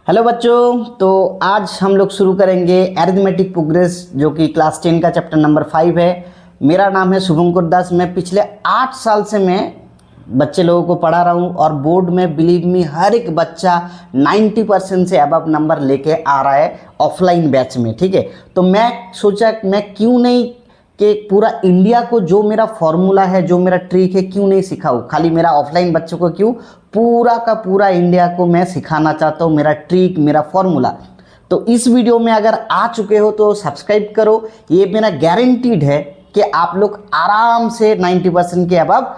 Hello बच्चों, तो आज हम लोग शुरू करेंगे अरिथमेटिक प्रोग्रेस जो कि क्लास 10 का चैप्टर नंबर 5 है। मेरा नाम है शुभंकर दास। मैं पिछले 8 साल से मैं बच्चे लोगों को पढ़ा रहा हूँ और बोर्ड में बिलीव मी हर एक बच्चा 90% से अबव नंबर लेके आ रहा है ऑफलाइन बैच में। ठीक है, तो मैं सोचा मैं क्यों नहीं कि पूरा इंडिया को जो मेरा फॉर्मूला है, जो मेरा ट्रिक है, क्यों नहीं सिखाऊँ। खाली मेरा ऑफलाइन बच्चों को क्यों, पूरा का पूरा इंडिया को मैं सिखाना चाहता हूँ मेरा ट्रिक, मेरा फॉर्मूला। तो इस वीडियो में अगर आ चुके हो तो सब्सक्राइब करो। ये मेरा गारंटीड है कि आप लोग आराम से 90% के अबव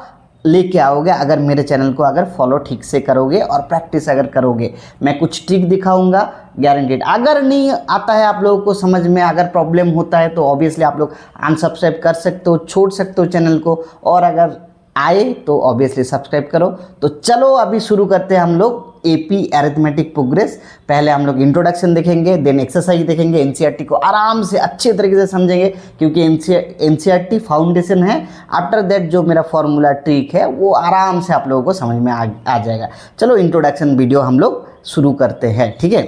लेके आओगे अगर मेरे चैनल को अगर फॉलो ठीक से करोगे और प्रैक्टिस अगर करोगे। मैं कुछ ट्रिक दिखाऊंगा गारंटीड। अगर नहीं आता है आप लोगों को समझ में, अगर प्रॉब्लम होता है तो ऑब्वियसली आप लोग अनसब्सक्राइब कर सकते हो, छोड़ सकते हो चैनल को, और अगर आए तो ऑब्वियसली सब्सक्राइब करो। तो चलो अभी शुरू करते हैं हम लोग एपी अरिथमेटिक प्रोग्रेस। पहले हम लोग इंट्रोडक्शन देखेंगे, देन एक्सरसाइज देखेंगे, एनसीईआरटी को आराम से अच्छे तरीके से समझेंगे क्योंकि एनसीईआरटी फाउंडेशन है। आफ्टर दैट जो मेरा फॉर्मूला ट्रिक है वो आराम से आप लोगों को समझ में आ जाएगा। चलो इंट्रोडक्शन वीडियो हम लोग शुरू करते हैं। ठीक है,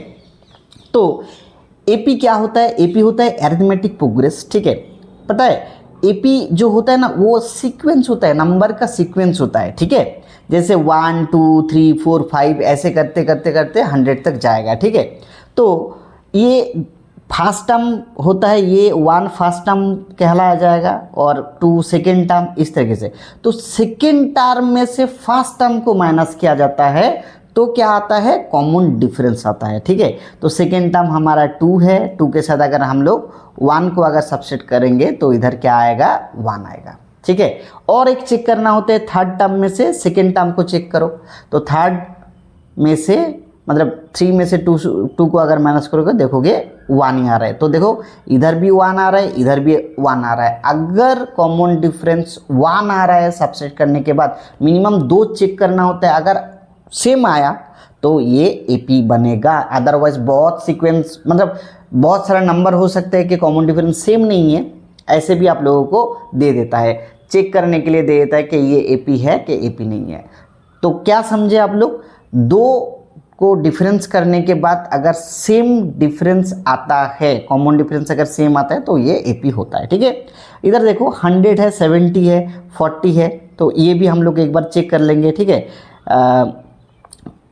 तो एपी क्या होता है? एपी होता है अरिथमेटिक प्रोग्रेस। ठीक है, पता है एपी जो होता है ना वो सीक्वेंस होता है, नंबर का सीक्वेंस होता है। ठीक है, जैसे 1 2 3 4 5 ऐसे करते करते करते 100 तक जाएगा। ठीक है, तो ये फर्स्ट टर्म होता है, ये 1 फर्स्ट टर्म कहलाया जाएगा और 2 सेकेंड टर्म, इस तरीके से। तो सेकेंड टर्म में से फर्स्ट टर्म को माइनस किया जाता है तो क्या आता है? कॉमन डिफरेंस आता है। ठीक है, तो सेकेंड टर्म हमारा 2 है, 2 के साथ अगर हम लोग 1 को अगर सब्स्टिट्यूट करेंगे तो इधर क्या आएगा? 1 आएगा। ठीक है, और एक चेक करना होता है थर्ड टर्म में से सेकेंड टर्म को चेक करो। तो थर्ड में से मतलब 3 में से 2 को अगर माइनस करोगे देखोगे 1 ही आ रहा है। तो देखो इधर भी 1 आ रहा है, इधर भी 1 आ रहा है। अगर कॉमन डिफरेंस 1 आ रहा है सब्स्टिट्यूट करने के बाद, मिनिमम 2 चेक करना होता है। अगर सेम आया तो ये एपी बनेगा। अदरवाइज बहुत सीक्वेंस मतलब बहुत सारा नंबर हो सकता है कि कॉमन डिफरेंस सेम नहीं है, ऐसे भी आप लोगों को दे देता है, चेक करने के लिए दे देता है कि ये एपी है कि एपी नहीं है। तो क्या समझे आप लोग? 2 को डिफरेंस करने के बाद अगर सेम डिफरेंस आता है, कॉमन डिफरेंस अगर सेम आता है तो ये एपी होता है। ठीक है, इधर देखो 100 है, 70 है, 40 है, तो ये भी हम लोग एक बार चेक कर लेंगे। ठीक है,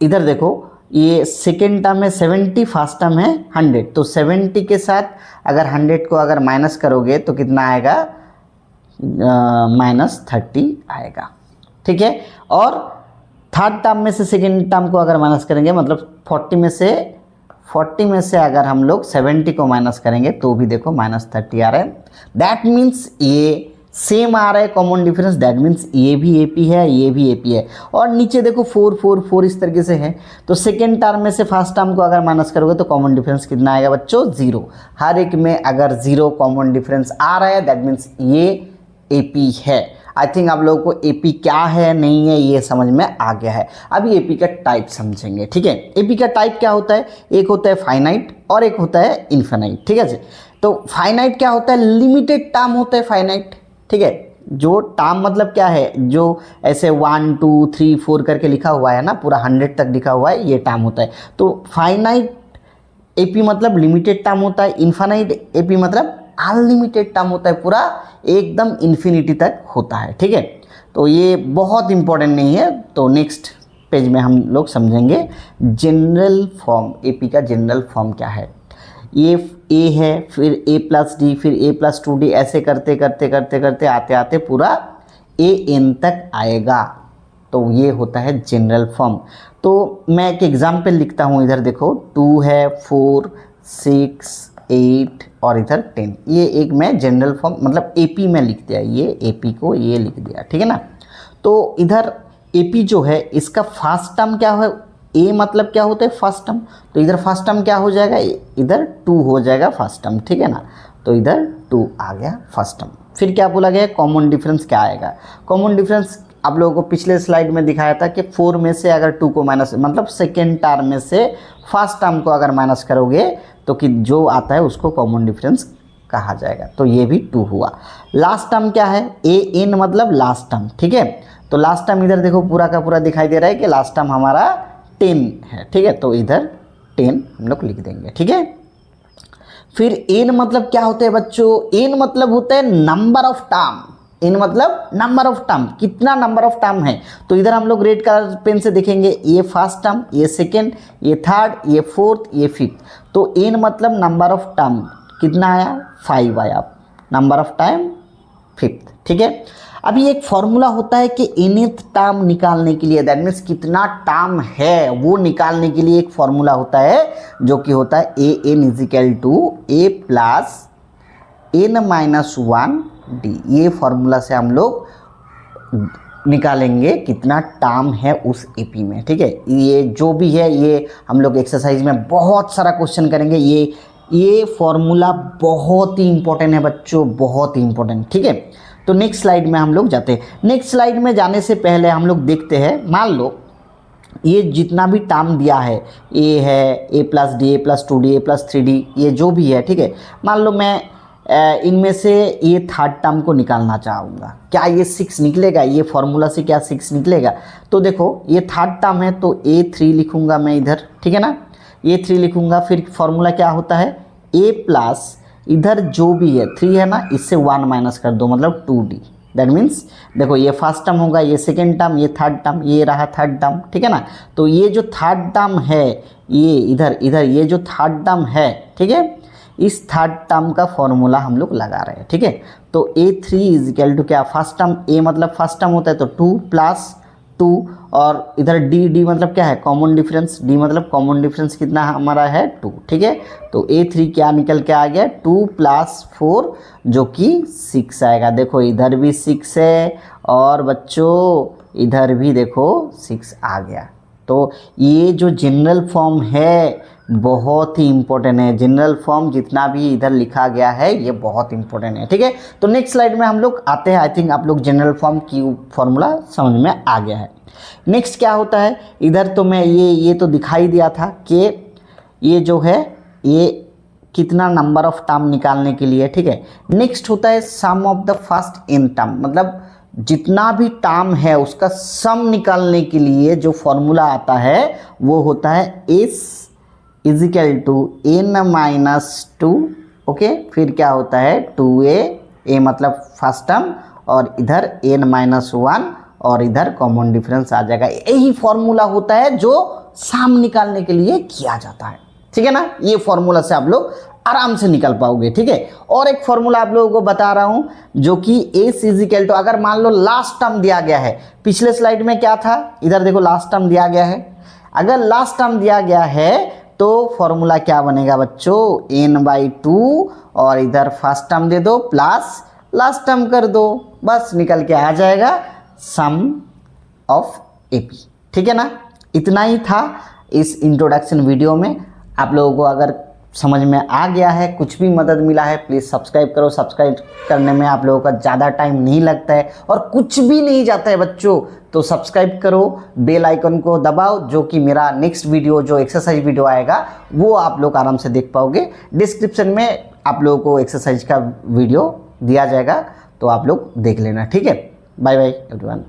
इधर देखो ये सेकेंड टर्म है 70, फर्स्ट टर्म है 100, तो 70 के साथ अगर 100 को अगर माइनस करोगे तो कितना आएगा? -30 आएगा। ठीक है, और थर्ड टर्म में से सेकेंड टर्म को अगर माइनस करेंगे मतलब 40 में से अगर हम लोग 70 को माइनस करेंगे तो भी देखो -30 आ रहा है। दैट मीन्स ये सेम आ रहा है कॉमन डिफरेंस, दैट मीन्स ये भी एपी है, ये भी एपी है। और नीचे देखो 4 4 4 इस तरीके से है। तो सेकेंड टर्म में से फर्स्ट टर्म को अगर माइनस करोगे तो कॉमन डिफरेंस कितना आएगा बच्चों? 0। हर एक में अगर 0 कॉमन डिफरेंस आ रहा है दैट मीन्स ये एपी है। आई थिंक आप लोगों को एपी क्या है नहीं है ये समझ में आ गया है। अभी एपी का टाइप समझेंगे। ठीक है, एपी का टाइप क्या होता है? एक होता है फाइनाइट और एक होता है इन्फिनाइट। ठीक है, तो फाइनाइट क्या होता है? लिमिटेड टर्म होता है फाइनाइट। ठीक है, जो टर्म मतलब क्या है? जो ऐसे 1 2 3 4 करके लिखा हुआ है ना, पूरा 100 तक लिखा हुआ है, ये टर्म होता है। तो फाइनाइट एपी मतलब लिमिटेड टर्म होता है, इनफाइनाइट एपी मतलब अनलिमिटेड टर्म होता है, पूरा एकदम इन्फिनिटी तक होता है। ठीक है, तो ये बहुत इंपॉर्टेंट नहीं है। तो नेक्स्ट पेज में हम लोग समझेंगे जनरल फॉर्म। एपी का जनरल फॉर्म क्या है? ये ए है, फिर ए प्लस डी, फिर ए प्लस 2d, ऐसे करते करते करते करते आते आते पूरा ए एन तक आएगा। तो ये होता है जनरल फॉर्म। तो मैं एक एग्जाम्पल लिखता हूँ, इधर देखो 2 है, 4 6 8 और इधर 10। ये एक मैं जनरल फॉर्म मतलब एपी में लिख दिया, ये एपी को ये लिख दिया। ठीक है ना, तो इधर एपी जो है इसका फर्स्ट टर्म क्या है? ए मतलब क्या होता है? First term. तो इधर फर्स्ट टर्म क्या हो जाएगा? इधर 2 हो जाएगा फर्स्ट टर्म। ठीक है ना, तो इधर 2 आ गया फर्स्ट टर्म। फिर क्या बोला गया? कॉमन डिफरेंस क्या आएगा? कॉमन डिफरेंस आप लोगों को पिछले स्लाइड में दिखाया था कि 4 में से अगर 2 को माइनस मतलब सेकेंड टर्म में से फर्स्ट टर्म को अगर माइनस करोगे तो कि जो आता है उसको कॉमन डिफरेंस कहा जाएगा। तो ये भी 2 हुआ। लास्ट टर्म क्या है? ए एन मतलब लास्ट टर्म। ठीक है, तो लास्ट टर्म इधर देखो पूरा का पूरा दिखाई दे रहा है कि लास्ट टर्म हमारा 10 है। ठीक है, तो इधर 10 हम लोग लिख देंगे, ठीक है। फिर एन मतलब क्या होता है बच्चों, एन मतलब होता है नंबर ऑफ टर्म, एन मतलब नंबर ऑफ टर्म, कितना नंबर ऑफ टर्म है। तो इधर हम लोग रेड कलर पेन से देखेंगे, ये फर्स्ट टर्म, ये सेकेंड, ये थर्ड, ये फोर्थ, ये फिफ्थ। तो एन मतलब नंबर ऑफ टर्म कितना आया, 5 आया, नंबर ऑफ टाइम फिफ्थ, ठीक है। अभी एक फॉर्मूला होता है कि nth टर्म निकालने के लिए, दैट मीन्स कितना टर्म है वो निकालने के लिए एक फॉर्मूला होता है जो कि होता है A N equal to A plus N minus 1 D. ये फॉर्मूला से हम लोग निकालेंगे कितना टर्म है उस एपी में, ठीक है। ये जो भी है ये हम लोग एक्सरसाइज में बहुत सारा क्वेश्चन करेंगे। ये फॉर्मूला बहुत ही इंपॉर्टेंट है बच्चों, बहुत ही इंपॉर्टेंट, ठीक है। तो नेक्स्ट स्लाइड में हम लोग जाते हैं। नेक्स्ट स्लाइड में जाने से पहले हम लोग देखते हैं, मान लो ये जितना भी टर्म दिया है, ए है, ए प्लस डी, ए प्लस 2डी, ए प्लस 3डी, ये जो भी है, ठीक है। मान लो मैं इनमें से ये थर्ड टर्म को निकालना चाहूँगा, क्या ये 6 निकलेगा, ये फॉर्मूला से क्या 6 निकलेगा। तो देखो ये थर्ड टर्म है तो A3 लिखूँगा मैं इधर, ठीक है ना, A3 लिखूँगा। फिर फॉर्मूला क्या होता है, ए प्लस इधर जो भी है 3 है ना, इससे 1 माइनस कर दो, मतलब 2D। दैट मीन्स देखो ये फर्स्ट टर्म होगा, ये सेकेंड टर्म, ये थर्ड टर्म, ये रहा थर्ड टर्म, ठीक है ना। तो ये जो थर्ड टर्म है, ये इधर ये जो थर्ड टर्म है, ठीक है, इस थर्ड टर्म का फॉर्मूला हम लोग लगा रहे हैं, ठीक है। तो A3 इजिकल टू क्या, फर्स्ट टर्म, ए मतलब फर्स्ट टर्म होता है तो 2 प्लस 2, और इधर डी मतलब क्या है, कॉमन डिफरेंस, डी मतलब कॉमन डिफरेंस कितना हमारा है 2, ठीक है। तो A3 क्या निकल के आ गया, 2 प्लस 4 जो कि 6 आएगा। देखो इधर भी 6 है और बच्चों इधर भी देखो 6 आ गया। तो ये जो जनरल फॉर्म है बहुत ही इंपॉर्टेंट है, जनरल फॉर्म जितना भी इधर लिखा गया है ये बहुत इंपॉर्टेंट है, ठीक है। तो नेक्स्ट स्लाइड में हम लोग आते हैं। आई थिंक आप लोग जनरल फॉर्म की फॉर्मूला समझ में आ गया है। नेक्स्ट क्या होता है, इधर तो मैं ये तो दिखाई दिया था कि ये जो है ये कितना नंबर ऑफ टर्म निकालने के लिए, ठीक है। नेक्स्ट होता है sum of the first n term, मतलब जितना भी टर्म है उसका सम निकालने के लिए जो फॉर्मूला आता है वो होता है s is equal to n minus 2, okay. फिर क्या होता है 2a, a मतलब फर्स्ट टर्म, और इधर n माइनस 1, और इधर कॉमन डिफरेंस आ जाएगा। यही फॉर्मूला होता है जो सम निकालने के लिए किया जाता है, ठीक है ना। ये फॉर्मूला से आप लोग आराम से निकाल पाओगे, ठीक है। और एक फॉर्मूला आप लोगों को बता रहा हूं जो कि s इजिकल टू, अगर मान लो लास्ट टर्म दिया गया है, पिछले स्लाइड में क्या था, इधर देखो लास्ट टर्म दिया गया है। अगर लास्ट टर्म दिया गया है तो फॉर्मूला क्या बनेगा बच्चों, n/2, और इधर फर्स्ट टर्म दे दो प्लस लास्ट टर्म कर दो, बस निकल के आ जाएगा सम ऑफ एपी, ठीक है ना। इतना ही था इस इंट्रोडक्शन वीडियो में। आप लोगों को अगर समझ में आ गया है, कुछ भी मदद मिला है, प्लीज़ सब्सक्राइब करो। सब्सक्राइब करने में आप लोगों का ज़्यादा टाइम नहीं लगता है और कुछ भी नहीं जाता है बच्चों। तो सब्सक्राइब करो, बेल आइकन को दबाओ, जो कि मेरा नेक्स्ट वीडियो जो एक्सरसाइज वीडियो आएगा वो आप लोग आराम से देख पाओगे। डिस्क्रिप्शन में आप लोगों को एक्सरसाइज का वीडियो दिया जाएगा, तो आप लोग देख लेना, ठीक है। Bye bye everyone.